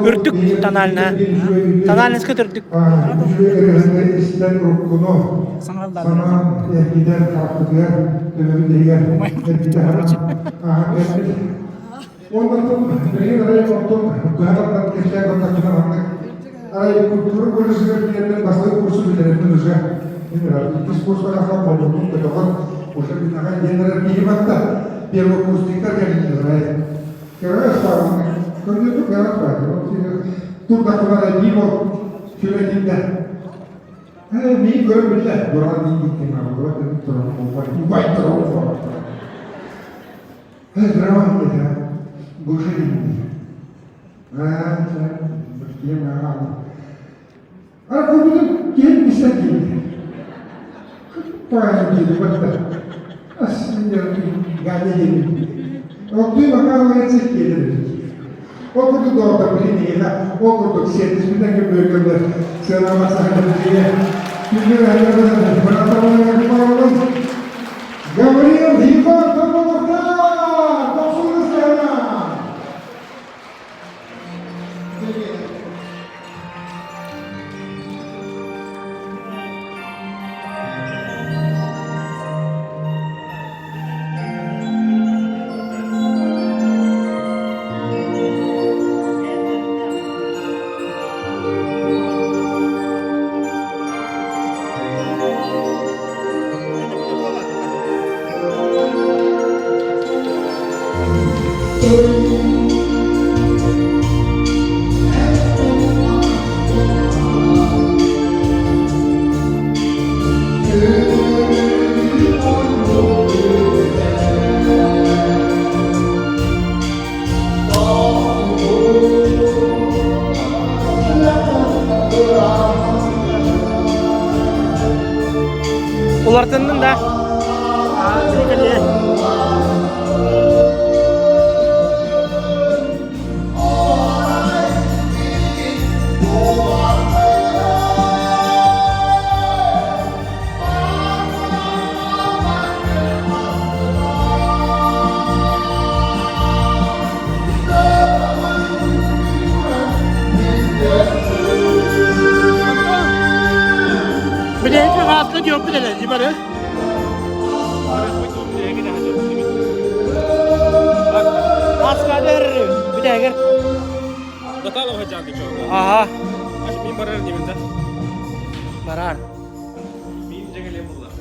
Ürttük tanalına. Tanalını götürdük. Sana gider kalktılar. Ondan sonra beni araya oturdum. Kıyafetler geçer bakışına baktık. Araya kültürü polisine bir yerden basılı kursu bilerim. İkiz kurslara falan buldum. Kadar Usa bir tane general bir himatta bir o kurstikler geldi. Kira sekarang kerja itu berat pak. Tuh tak kemana di mau sudah tidak. Ni berbeda. Orang tinggi kenal orang itu terlalu baik terlalu. Drama kita, bosan ini. Berarti mana? Aku bilang kian bisa gini. Apa yang jadi betul? Aslinya gak ada ini. Waktu itu makan orang sekian. Waktu itu dokter begini ya, waktu itu siapa sebentar kebetulan selama sehari dia, kita ada berapa orang yang orang Gabriel Hiva kamu berkah, kau sudah sana. Ular tendin da. Bir de hiç rahatsızlık yok bir de cibarı. Askader bir de eğer. Datalo hocam diyor. Aha. Aşk bir barar değil mi? Barar. Bir cegele bullar.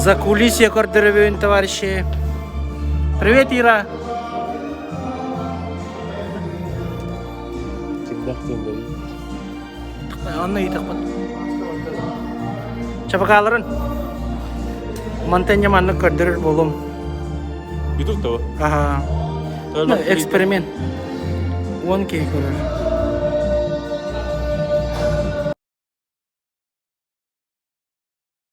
За кулисье координируем, товарищи. Привет, Ира. Onu iyi takpat. Coba kalian mantannya mana koordinar belum? YouTube tuh. Aha. Eksperimen. 1K koordinar.